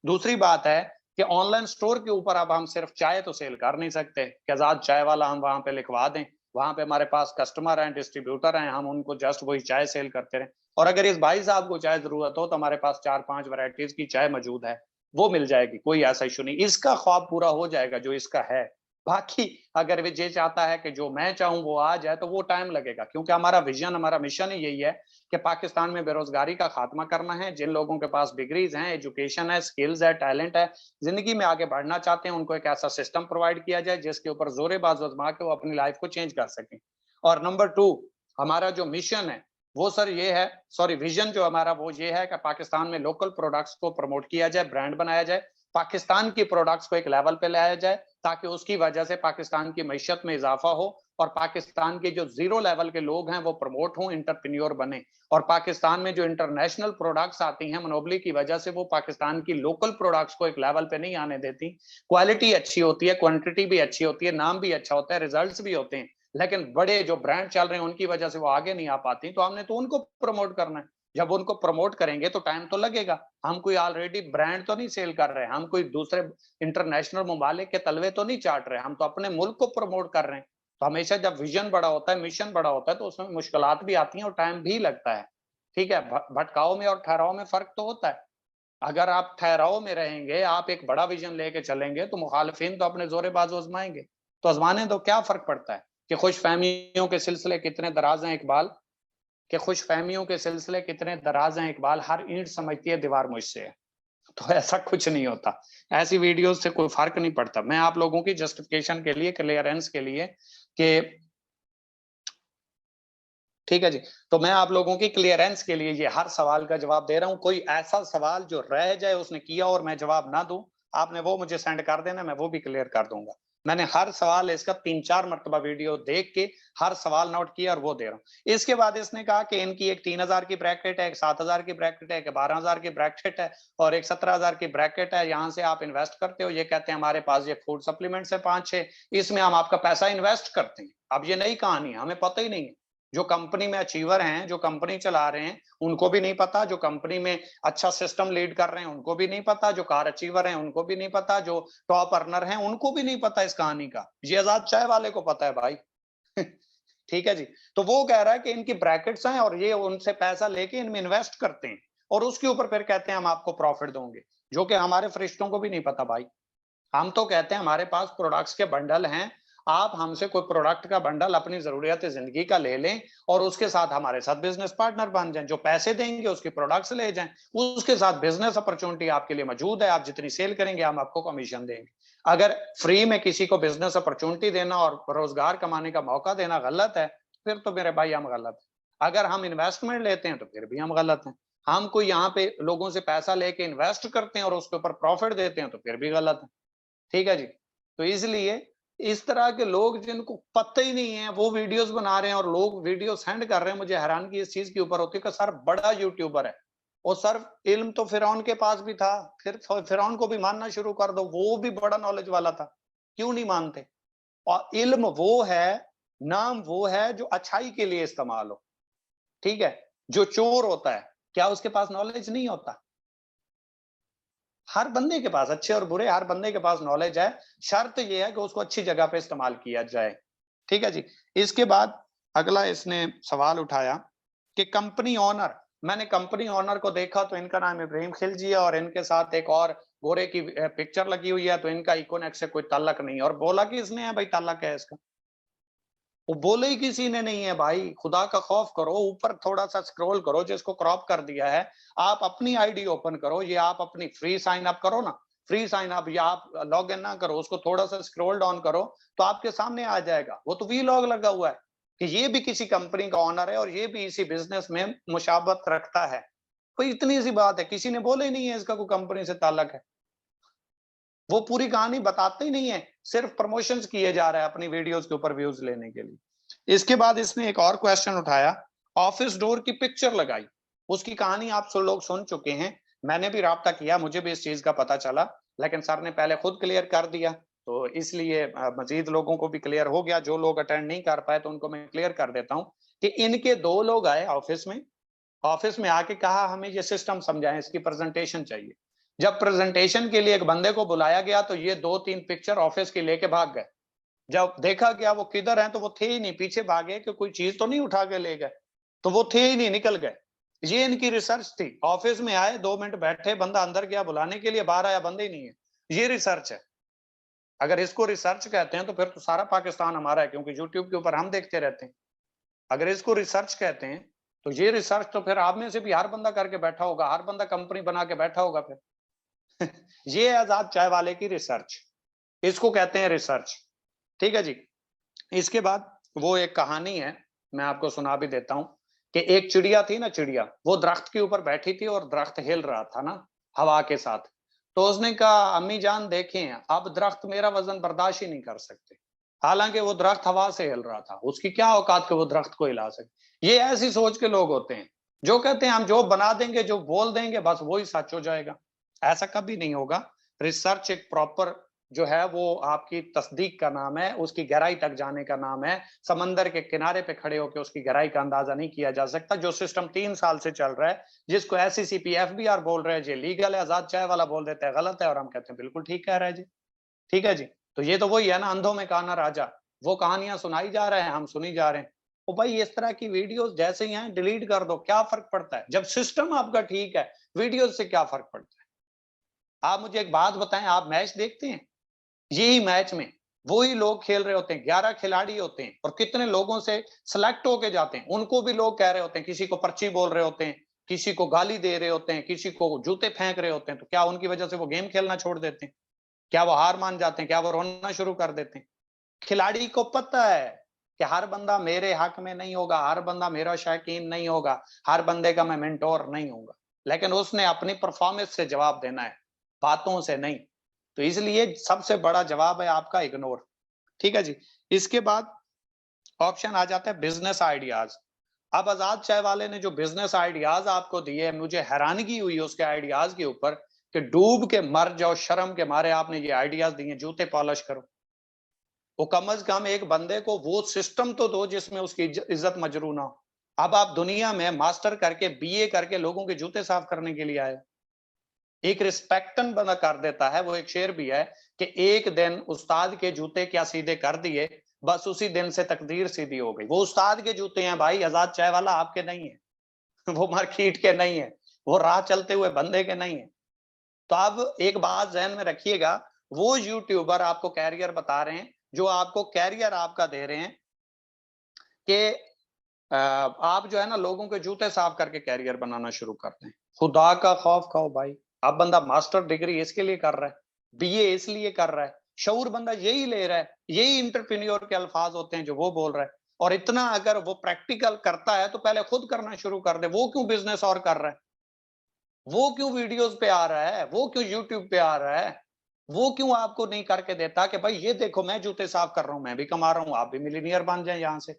दूसरी बात है कि ऑनलाइन स्टोर के ऊपर अब हम सिर्फ चाय तो सेल कर नहीं सकते कि आजाद चाय वाला हम वहां पे लिखवा दें, वहां पे हमारे पास कस्टमर हैं, डिस्ट्रीब्यूटर हैं, हम उनको जस्ट वही चाय सेल करते रहे। और अगर इस भाई साहब को चाय जरूरत हो तो हमारे पास 4-5 वैरायटीज की चाय मौजूद है, वो मिल जाएगी, कोई ऐसा इशू नहीं। इसका ख्वाब पूरा हो जाएगा जो इसका है। बाकी अगर विजय चाहता है कि जो मैं चाहूं वो आ जाए तो वो टाइम लगेगा, क्योंकि हमारा विजन, हमारा मिशन ही यही है कि पाकिस्तान में बेरोजगारी का खात्मा करना है। जिन लोगों के पास डिग्रीज हैं, एजुकेशन है, स्किल्स है, टैलेंट है, जिंदगी में आगे बढ़ना चाहते हैं, उनको एक ऐसा सिस्टम प्रोवाइड किया जाए जिसके ऊपर जोरे बाज आजमा के वो अपनी लाइफ को चेंज कर सकें। और नंबर 2, हमारा जो मिशन है वो सर ये है, सॉरी विजन जो हमारा वो ये है कि पाकिस्तान में लोकल प्रोडक्ट्स को प्रमोट किया जाए, ब्रांड बनाया जाए, पाकिस्तान की प्रोडक्ट्स को एक लेवल पे लाया जाए ताकि उसकी वजह से पाकिस्तान की मैशत में इजाफा हो और पाकिस्तान के जो जीरो लेवल के लोग हैं वो प्रमोट हों, इंटरप्रेन्योर बने। और पाकिस्तान में जो इंटरनेशनल प्रोडक्ट्स आती हैं मोनोपोली की वजह से, वो पाकिस्तान की लोकल प्रोडक्ट्स को एक लेवल पे नहीं आने देती। क्वालिटी अच्छी होती है, क्वांटिटी भी अच्छी होती है, नाम भी अच्छा होता है, रिजल्ट्स भी होते हैं, लेकिन बड़े जो ब्रांड चल रहे हैं उनकी वजह से वो आगे नहीं आ पाती। तो हमने तो उनको प्रमोट करना है। जब उनको प्रमोट करेंगे तो टाइम तो लगेगा। हम कोई ऑलरेडी ब्रांड तो नहीं सेल कर रहे हैं, हम कोई दूसरे इंटरनेशनल ममालिक के तलवे तो नहीं चाट रहे हैं, हम तो अपने मुल्क को प्रमोट कर रहे हैं। तो हमेशा जब विजन बड़ा होता है, मिशन बड़ा होता है, तो उसमें मुश्किलात भी आती हैं और टाइम भी लगता है। ठीक है, भटकाव में और ठहराव में फर्क तो होता है। अगर आप ठहराव में रहेंगे, आप एक बड़ा विजन लेके चलेंगे, तो मुखालिफिन तो अपने जोरे बाजू आजमाएंगे। तो आजमाने तो क्या फर्क पड़ता है कि खुश फहमियों के सिलसिले कितने दराज हैं इकबाल, कि खुश फहमियों के सिलसिले कितने दराज हैं इकबाल, हर ईंट समझती है दीवार मुझसे है। तो ऐसा कुछ नहीं होता, ऐसी वीडियोस से कोई फर्क नहीं पड़ता। मैं आप लोगों की जस्टिफिकेशन के लिए, क्लियरेंस के लिए कि ठीक है जी, तो मैं आप लोगों की क्लियरेंस के लिए ये हर सवाल का जवाब दे रहा हूं। कोई ऐसा सवाल जो रह जाए उसने किया और मैं जवाब ना दूं, आपने वो मुझे सेंड कर देना, मैं वो भी क्लियर कर दूंगा। मैंने हर सवाल इसका 3-4 मरतबा वीडियो देख के हर सवाल नोट किया और वो दे रहा हूँ। इसके बाद इसने कहा कि इनकी एक 3000 की ब्रैकेट है, एक 7000 की ब्रैकेट है, एक 12000 की ब्रैकेट है और एक 17000 की ब्रैकेट है। यहाँ से आप इन्वेस्ट करते हो, ये कहते हैं हमारे पास ये फूड सप्लीमेंट्स है 5-6, इसमें हम आपका पैसा इन्वेस्ट करते हैं। अब ये नई कहानी है, हमें पता ही नहीं है। जो कंपनी में अचीवर हैं, जो कंपनी चला रहे हैं, उनको भी नहीं पता। जो कंपनी में अच्छा सिस्टम लीड कर रहे हैं उनको भी नहीं पता। जो कार अचीवर हैं उनको भी नहीं पता। जो टॉप अर्नर हैं उनको भी नहीं पता इस कहानी का। ये आजाद चाय वाले को पता है भाई। ठीक है जी, तो वो कह रहा है कि इनकी ब्रैकेट्स हैं और ये उनसे पैसा लेके इनमें इन्वेस्ट करते हैं और उसके ऊपर फिर कहते हैं हम आपको प्रॉफिट दोगे, जो कि हमारे फरिश्तों को भी नहीं पता भाई। हम तो कहते हैं हमारे पास प्रोडक्ट्स के बंडल हैं, आप हमसे कोई प्रोडक्ट का बंडल अपनी जरूरियत जिंदगी का ले लें और उसके साथ हमारे साथ बिजनेस पार्टनर बन जाएं। जो पैसे देंगे उसके प्रोडक्ट्स ले जाएं, उसके साथ बिजनेस अपॉर्चुनिटी आपके लिए मौजूद है। आप जितनी सेल करेंगे हम आपको कमीशन देंगे। अगर फ्री में किसी को बिजनेस अपॉर्चुनिटी देना और रोजगार कमाने का मौका देना गलत है, फिर तो मेरे भाई हम गलत है। अगर हम इन्वेस्टमेंट लेते हैं तो फिर भी हम गलत हैं। हम कोई यहाँ पे लोगों से पैसा लेके इन्वेस्ट करते हैं और उसके ऊपर प्रॉफिट देते हैं तो फिर भी गलत है। ठीक है जी, तो इसलिए इस तरह के लोग जिनको पता ही नहीं है वो वीडियोस बना रहे हैं और लोग वीडियो सेंड कर रहे हैं। मुझे हैरानगी इस चीज के ऊपर होती है कि सर बड़ा यूट्यूबर है और सर इल्म तो फिरौन के पास भी था, फिर फिरौन को भी मानना शुरू कर दो, वो भी बड़ा नॉलेज वाला था, क्यों नहीं मानते? और इल्म वो है, नाम वो है जो अच्छाई के लिए इस्तेमाल हो। ठीक है, जो चोर होता है क्या उसके पास नॉलेज नहीं होता? हर बंदे के पास, अच्छे और बुरे हर बंदे के पास नॉलेज है। शर्त यह है कि उसको अच्छी जगह पे इस्तेमाल किया जाए। ठीक है जी, इसके बाद अगला इसने सवाल उठाया कि कंपनी ओनर, मैंने कंपनी ओनर को देखा तो इनका नाम इब्राहिम खिलजी है और इनके साथ एक और गोरे की पिक्चर लगी हुई है, तो इनका इकोनेक्ट से कोई ताल्लुक नहीं है। और बोला कि इसने है भाई ताल्लुक है इसका, वो बोले ही किसी ने नहीं है भाई। खुदा का खौफ करो, ऊपर थोड़ा सा स्क्रॉल करो, जिसको क्रॉप कर दिया है आप अपनी आईडी ओपन करो, ये आप अपनी फ्री साइन अप करो ना, फ्री साइन अप, या आप लॉग इन ना करो, उसको थोड़ा सा स्क्रॉल डाउन करो तो आपके सामने आ जाएगा। वो तो वी लॉग लगा हुआ है कि ये भी किसी कंपनी का ऑनर है और ये भी इसी बिजनेस में मुशाबत रखता है। कोई इतनी सी बात है, किसी ने बोले ही नहीं है इसका कोई कंपनी से ताल्लुक है। वो पूरी कहानी बताते ही नहीं है, सिर्फ प्रमोशंस किए जा रहा है अपनी वीडियोस के ऊपर व्यूज लेने के लिए। इसके बाद इसने एक और क्वेश्चन उठाया, ऑफिस डोर की पिक्चर लगाई। उसकी कहानी आप सब लोग सुन चुके हैं, मैंने भी राब्ता किया, मुझे भी इस चीज का पता चला, लेकिन सर ने पहले खुद क्लियर कर दिया तो इसलिए मजीद लोगों को भी क्लियर हो गया। जो लोग अटेंड नहीं कर पाए तो उनको मैं क्लियर कर देता हूँ कि इनके 2 लोग आए ऑफिस में आके कहा हमें ये सिस्टम समझाएं, इसकी प्रेजेंटेशन चाहिए। जब प्रेजेंटेशन के लिए एक बंदे को बुलाया गया तो ये 2-3 पिक्चर ऑफिस की लेके भाग गए। जब देखा गया वो किधर है तो वो थे ही नहीं, पीछे भागे कि कोई चीज तो नहीं उठा के ले गए, तो वो थे ही नहीं, निकल गए। ये इनकी रिसर्च थी। ऑफिस में आए, 2 मिनट बैठे, बंदा अंदर गया बुलाने के लिए, बाहर आया, बंदे ही नहीं है। ये रिसर्च है। अगर इसको रिसर्च कहते हैं तो फिर तो सारा पाकिस्तान हमारा है, क्योंकि यूट्यूब के ऊपर हम देखते रहते हैं। अगर इसको रिसर्च कहते हैं तो ये रिसर्च तो फिर आप में से भी हर बंदा करके बैठा होगा, हर बंदा कंपनी बना के बैठा होगा फिर। ये है आजाद चाय वाले की रिसर्च, इसको कहते हैं रिसर्च। ठीक है जी। इसके बाद वो एक कहानी है, मैं आपको सुना भी देता हूं कि एक चिड़िया थी ना, चिड़िया वो दरख्त के ऊपर बैठी थी और दरख्त हिल रहा था ना हवा के साथ। तो उसने कहा, अम्मी जान देखें, अब दरख्त मेरा वजन बर्दाश्त ही नहीं कर सकते। हालांकि वो दरख्त हवा से हिल रहा था, उसकी क्या औकात कि वो दरख्त को हिला सके। ये ऐसी सोच के लोग होते हैं जो कहते हैं हम जो बना देंगे, जो बोल देंगे, बस वही सच हो जाएगा। ऐसा कभी नहीं होगा। रिसर्च एक प्रॉपर जो है वो आपकी तस्दीक का नाम है, उसकी गहराई तक जाने का नाम है। समंदर के किनारे पे खड़े होकर उसकी गहराई का अंदाजा नहीं किया जा सकता। जो सिस्टम 3 साल से चल रहा है, जिसको एससीसीपी एफबीआर बोल रहे हैं जी लीगल है, आजाद चाय वाला बोल देता है गलत है, और हम कहते हैं बिल्कुल ठीक कह रहे हैं जी। ठीक है जी। तो ये तो वही है ना, अंधों में काना राजा। वो कहानियां सुनाई जा रहे हैं, हम सुनी जा रहे हैं। ओ भाई, इस तरह की वीडियोस जैसे ही हैं डिलीट कर दो, क्या फर्क पड़ता है? जब सिस्टम आपका ठीक है, वीडियोस से क्या फर्क पड़ता है? आप मुझे एक बात बताएं, आप मैच देखते हैं? यही मैच में वही लोग खेल रहे होते हैं, 11 खिलाड़ी होते हैं, और कितने लोगों से सिलेक्ट होके जाते हैं। उनको भी लोग कह रहे होते हैं, किसी को पर्ची बोल रहे होते हैं, किसी को गाली दे रहे होते हैं, किसी को जूते फेंक रहे होते हैं। तो क्या उनकी वजह से वो गेम खेलना छोड़ देते हैं? क्या वो हार मान जाते हैं? क्या वो रोना शुरू कर देते हैं? खिलाड़ी को पता है कि हर बंदा मेरे हक में नहीं होगा, हर बंदा मेरा शौकीन नहीं होगा, हर बंदे का मैं मेंटोर नहीं होगा, लेकिन उसने अपनी परफॉर्मेंस से जवाब देना है, बातों से नहीं। तो इसलिए सबसे बड़ा जवाब है आपका इग्नोर। ठीक है जी। इसके बाद ऑप्शन आ जाता है बिजनेस आइडियाज। अब आजाद चाय वाले ने जो बिजनेस आइडियाज आपको दिए, मुझे हैरानगी हुई उसके आइडियाज के ऊपर कि डूब के मर जाओ, शर्म के मारे आपने ये आइडियाज दिए, जूते पॉलिश करो। वो कम से कम एक बंदे को वो सिस्टम तो दो जिसमें उसकी इज्जत मजरू ना हो। अब आप दुनिया में मास्टर करके, बीए करके लोगों के जूते साफ करने के लिए आए। एक रिस्पेक्टन बना कर देता है। वो एक शेर भी है कि एक दिन उस्ताद के जूते क्या सीधे कर दिए, बस उसी दिन से तकदीर सीधी हो गई। वो उस्ताद के जूते हैं भाई, आजाद चाय वाला आपके नहीं है। वो मार्केट के नहीं है, वो राह चलते हुए बंदे के नहीं है। तो अब एक बात जहन में रखिएगा, वो यूट्यूबर आपको कैरियर बता रहे हैं, जो आपको कैरियर आपका दे रहे हैं कि आप जो है ना लोगों के जूते साफ करके कैरियर बनाना शुरू करते हैं। खुदा का खौफ खाओ भाई। अब बंदा मास्टर डिग्री इसके लिए कर रहा है, बीए इसलिए कर रहा है, शऊर बंदा यही ले रहा है, यही इंटरप्रेन्योर के अल्फाज होते हैं जो वो बोल रहा है। और इतना अगर वो प्रैक्टिकल करता है तो पहले खुद करना शुरू कर दे। वो क्यों बिजनेस और कर रहा है? वो क्यों वीडियोस पे आ रहा है? वो क्यों यूट्यूब पे आ रहा है? वो क्यों आपको नहीं करके देता कि भाई ये देखो मैं जूते साफ कर रहा हूं, मैं भी कमा रहा हूं, आप भी मिलीनियर बन जाए यहां से।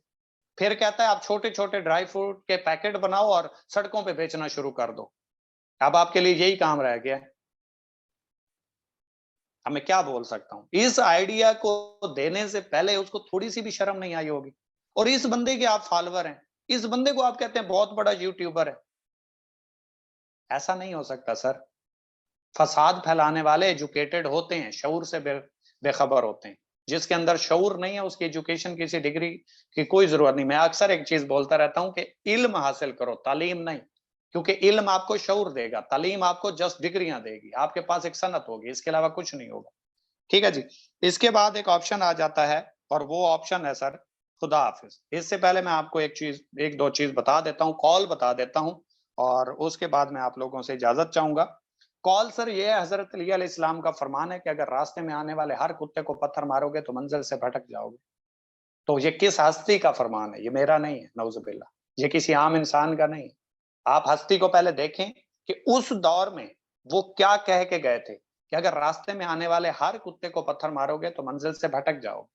फिर कहता है आप छोटे छोटे ड्राई फ्रूट के पैकेट बनाओ और सड़कों पे बेचना शुरू कर दो। अब आपके लिए यही काम रह गया है। अब मैं क्या बोल सकता हूं? इस आइडिया को देने से पहले उसको थोड़ी सी भी शर्म नहीं आई होगी। और इस बंदे के आप फॉलोअर हैं, इस बंदे को आप कहते हैं बहुत बड़ा यूट्यूबर है। ऐसा नहीं हो सकता सर। फसाद फैलाने वाले एजुकेटेड होते हैं, शऊर से बेखबर होते हैं। जिसके अंदर शऊर नहीं है उसकी एजुकेशन किसी डिग्री की कोई जरूरत नहीं। मैं अक्सर एक चीज बोलता रहता हूं कि इल्म हासिल करो, तालीम नहीं। क्योंकि इल्म आपको शऊर देगा, तालीम आपको जस्ट डिग्रियां देगी, आपके पास एक सनत होगी, इसके अलावा कुछ नहीं होगा। ठीक है जी। इसके बाद एक ऑप्शन आ जाता है, और वो ऑप्शन है सर खुदा हाफिज। इससे पहले मैं आपको एक दो चीज बता देता हूँ, कॉल बता देता हूँ, और उसके बाद मैं आप लोगों से इजाजत चाहूंगा। कॉल सर ये हजरत अली अलैहिस्सलाम का फरमान है कि अगर रास्ते में आने वाले हर कुत्ते को पत्थर मारोगे तो मंजिल से भटक जाओगे। तो ये किस हस्ती का फरमान है? ये मेरा नहीं है, नौजुबिल्ला। ये किसी आम इंसान का नहीं है। आप हस्ती को पहले देखें कि उस दौर में वो क्या कह के गए थे कि अगर रास्ते में आने वाले हर कुत्ते को पत्थर मारोगे तो मंजिल से भटक जाओगे।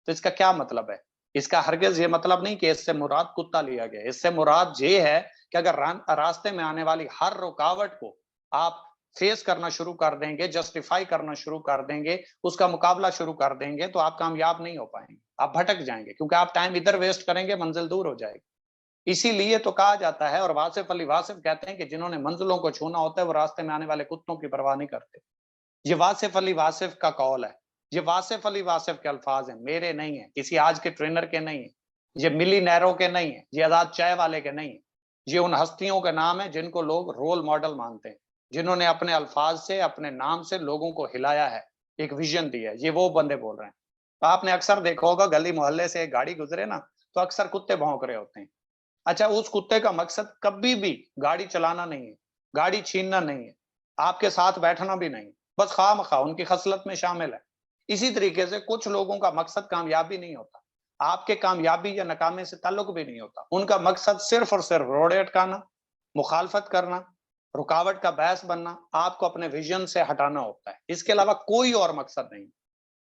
तो इसका क्या मतलब है? इसका हरगिज ये मतलब नहीं कि इससे मुराद कुत्ता लिया गया। इससे मुराद ये है कि अगर रास्ते में आने वाली हर रुकावट को आप फेस करना शुरू कर देंगे, जस्टिफाई करना शुरू कर देंगे, उसका मुकाबला शुरू कर देंगे, तो आप कामयाब नहीं हो पाएंगे, आप भटक जाएंगे। क्योंकि आप टाइम इधर वेस्ट करेंगे, मंजिल दूर हो जाएगी। इसीलिए तो कहा जाता है, और वासिफ अली वासिफ कहते हैं कि जिन्होंने मंजिलों को छूना होता है वो रास्ते में आने वाले कुत्तों की परवाह नहीं करते। ये वासिफ अली वासिफ का कौल है। ये वासिफ अली वासिफ के अल्फाज हैं, मेरे नहीं है, किसी आज के ट्रेनर के नहीं है, ये मिलीनेयरों के नहीं है, ये आजाद चाय वाले के नहीं है। ये उन हस्तियों के नाम है जिनको लोग रोल मॉडल मानते हैं, जिन्होंने अपने अल्फाज से, अपने नाम से लोगों को हिलाया है, एक विजन दिया है। ये वो बंदे बोल रहे हैं। तो आपने अक्सर देखा होगा गली मोहल्ले से एक गाड़ी गुजरे ना, तो अक्सर कुत्ते भौंक रहे होते हैं। अच्छा, उस कुत्ते का मकसद कभी भी गाड़ी चलाना नहीं है, गाड़ी छीनना नहीं है, आपके साथ बैठना भी नहीं, बस खामखा उनकी खसलत में शामिल है। इसी तरीके से कुछ लोगों का मकसद कामयाबी नहीं होता, आपके कामयाबी या नाकामी से ताल्लुक भी नहीं होता। उनका मकसद सिर्फ और सिर्फ रोड़े अटकाना, मुखालफत करना, रुकावट का बहस बनना, आपको अपने विजन से हटाना होता है। इसके अलावा कोई और मकसद नहीं।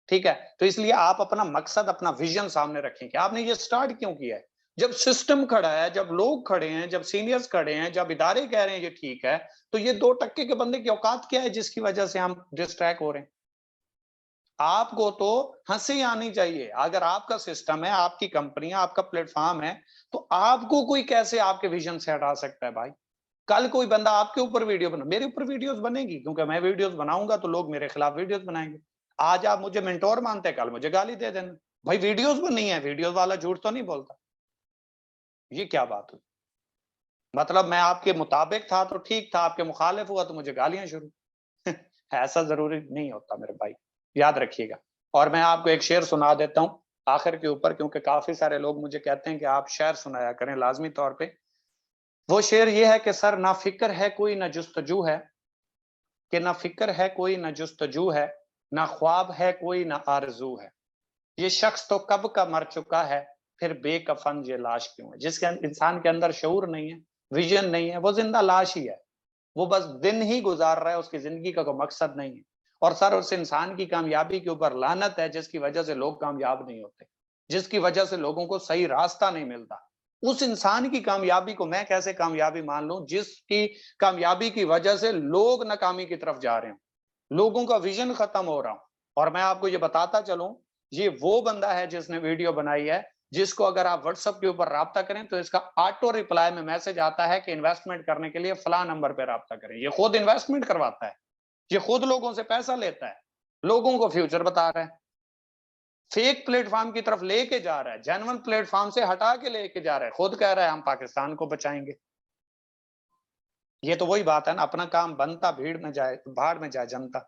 ठीक है, तो इसलिए आप अपना मकसद, अपना विजन सामने रखें कि आपने ये स्टार्ट क्यों किया है। जब सिस्टम खड़ा है, जब लोग खड़े हैं, जब सीनियर्स खड़े हैं, जब इदारे कह रहे हैं ये ठीक है, तो ये 2% के बंदे की औकात क्या है जिसकी वजह से हम डिस्ट्रैक्ट हो रहे हैं। आपको तो हंसी आनी चाहिए। अगर आपका सिस्टम है, आपकी कंपनी, आपका प्लेटफॉर्म है, तो आपको कोई कैसे आपके विजन से हटा सकता है भाई। कल कोई बंदा आपके ऊपर वीडियो बना, मेरे ऊपर वीडियोस बनेगी क्योंकि मैं वीडियोस बनाऊंगा तो लोग मेरे खिलाफ वीडियोस बनाएंगे। आज आप मुझे मेंटोर मानते हैं, कल मुझे गाली दे देना, भाई वीडियोस बनी है, वीडियोस वाला झूठ तो नहीं बोलता। ये क्या बात हुई? मतलब मैं आपके मुताबिक था तो ठीक था, आपके मुखालिफ हुआ तो मुझे गालियां शुरू। ऐसा जरूरी नहीं होता मेरे भाई, याद रखिएगा। और मैं आपको एक शेर सुना देता हूँ आखिर के ऊपर, क्योंकि काफी सारे लोग मुझे कहते हैं कि आप शेर सुनाया करें लाजमी तौर पे। वो शेर ये है कि सर, ना फिक्र है कोई ना जुस्तजू है, कि ना फिक्र है कोई ना जुस्तजू है, ना ख्वाब है कोई ना आरजू है, ये शख्स तो कब का मर चुका है, फिर बेकफन ये लाश क्यों है। जिसके इंसान के अंदर शऊर नहीं है, विजन नहीं है, वो जिंदा लाश ही है। वो बस दिन ही गुजार रहा है, उसकी जिंदगी का कोई मकसद नहीं है। और सर, उस इंसान की कामयाबी के ऊपर लानत है जिसकी वजह से लोग कामयाब नहीं होते, जिसकी वजह से लोगों को सही रास्ता नहीं मिलता। उस इंसान की कामयाबी को मैं कैसे कामयाबी मान लूं जिसकी कामयाबी की वजह से लोग नाकामी की तरफ जा रहे हैं, लोगों का विजन खत्म हो रहा हूं। और मैं आपको ये बताता चलूं, ये वो बंदा है जिसने वीडियो बनाई है, जिसको अगर आप व्हाट्सएप के ऊपर राब्ता करें तो इसका ऑटो रिप्लाई में मैसेज आता है कि इन्वेस्टमेंट करने के लिए फलां नंबर पे राब्ता करें। ये खुद इन्वेस्टमेंट करवाता है, ये खुद लोगों से पैसा लेता है, लोगों को फ्यूचर बता रहा है, फेक प्लेटफॉर्म की तरफ लेके जा रहा है, जेन्युइन प्लेटफॉर्म से हटा के लेके जा रहा है, खुद कह रहा है हम पाकिस्तान को बचाएंगे। ये तो वही बात है ना, अपना काम बनता भीड़ में जाए, भाड़ में जाए जनता।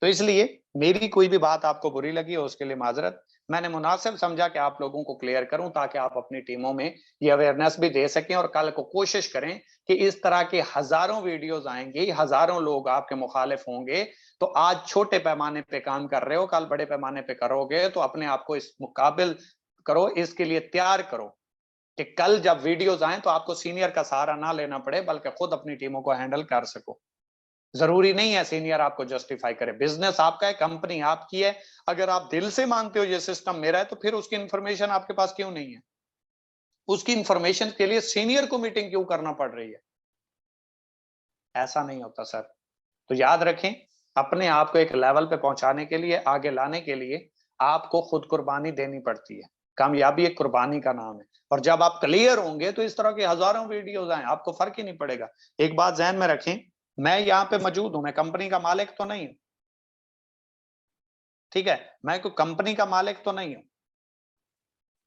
तो इसलिए मेरी कोई भी बात आपको बुरी लगी हो उसके लिए माजरत। मैंने मुनासिब समझा कि आप लोगों को क्लियर करूं ताकि आप अपनी टीमों में ये अवेयरनेस भी दे सकें, और कल को कोशिश करें कि इस तरह के हजारों वीडियोस आएंगे, हजारों लोग आपके मुखालिफ होंगे। तो आज छोटे पैमाने पे काम कर रहे हो, कल बड़े पैमाने पे करोगे, तो अपने आप को इस मुकाबिल करो, इसके लिए तैयार करो कि कल जब वीडियोस आए तो आपको सीनियर का सहारा ना लेना पड़े, बल्कि खुद अपनी टीमों को हैंडल कर सको। जरूरी नहीं है सीनियर आपको जस्टिफाई करे, बिजनेस आपका है, कंपनी आपकी है। अगर आप दिल से मानते हो ये सिस्टम मेरा है, तो फिर उसकी इंफॉर्मेशन आपके पास क्यों नहीं है? उसकी इंफॉर्मेशन के लिए सीनियर को मीटिंग क्यों करना पड़ रही है? ऐसा नहीं होता सर। तो याद रखें, अपने आप को एक लेवल पे पहुंचाने के लिए, आगे लाने के लिए आपको खुद कुर्बानी देनी पड़ती है। कामयाबी एक कुर्बानी का नाम है। और जब आप क्लियर होंगे तो इस तरह के हजारों वीडियोस आए, आपको फर्क ही नहीं पड़ेगा। एक बात ध्यान में रखें, मैं यहाँ पे मौजूद हूं, मैं कंपनी का मालिक तो नहीं हूं, ठीक है, मैं कोई कंपनी का मालिक तो नहीं हूं,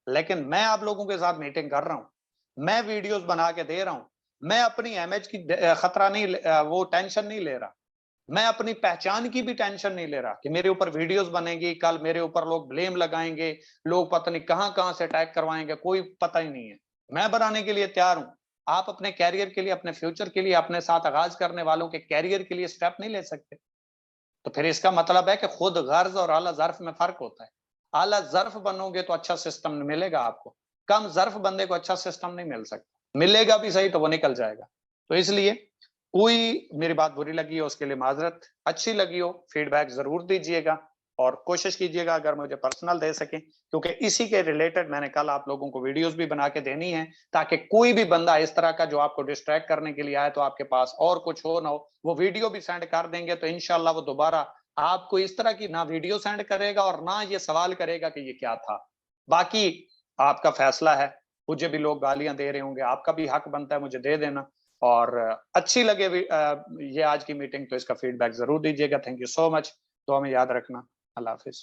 लेकिन मैं आप लोगों के साथ मीटिंग कर रहा हूं, मैं वीडियोस बना के दे रहा हूं, मैं अपनी इमेज की खतरा नहीं, वो टेंशन नहीं ले रहा, मैं अपनी पहचान की भी टेंशन नहीं ले रहा कि मेरे ऊपर वीडियोस बनेगी, कल मेरे ऊपर लोग ब्लेम लगाएंगे, लोग पता नहीं कहां कहां से अटैक करवाएंगे, कोई पता ही नहीं है। मैं बनाने के लिए तैयार हूं। आप अपने कैरियर के लिए, अपने फ्यूचर के लिए, अपने साथ आगाज करने वालों के कैरियर के लिए स्टेप नहीं ले सकते? तो फिर इसका मतलब है कि खुद गर्ज और आला जर्फ में फर्क होता है। आला जर्फ बनोगे तो अच्छा सिस्टम मिलेगा आपको, कम जर्फ बंदे को अच्छा सिस्टम नहीं मिल सकता, मिलेगा भी सही तो वो निकल जाएगा। तो इसलिए कोई मेरी बात बुरी लगी हो उसके लिए माजरत, अच्छी लगी हो फीडबैक जरूर दीजिएगा, और कोशिश कीजिएगा अगर मुझे पर्सनल दे सकें, क्योंकि इसी के रिलेटेड मैंने कल आप लोगों को वीडियोस भी बना के देनी है, ताकि कोई भी बंदा इस तरह का जो आपको डिस्ट्रैक्ट करने के लिए आए तो आपके पास और कुछ हो ना हो, वो वीडियो भी सेंड कर देंगे तो इंशाल्लाह वो दोबारा आपको इस तरह की ना वीडियो सेंड करेगा और ना ये सवाल करेगा कि ये क्या था। बाकी आपका फैसला है, मुझे भी लोग गालियां दे रहे होंगे, आपका भी हक बनता है मुझे दे देना। और अच्छी लगे ये आज की मीटिंग तो इसका फीडबैक जरूर दीजिएगा। Thank you so much. तो हमें याद रखना। अल्लाह हाफिज।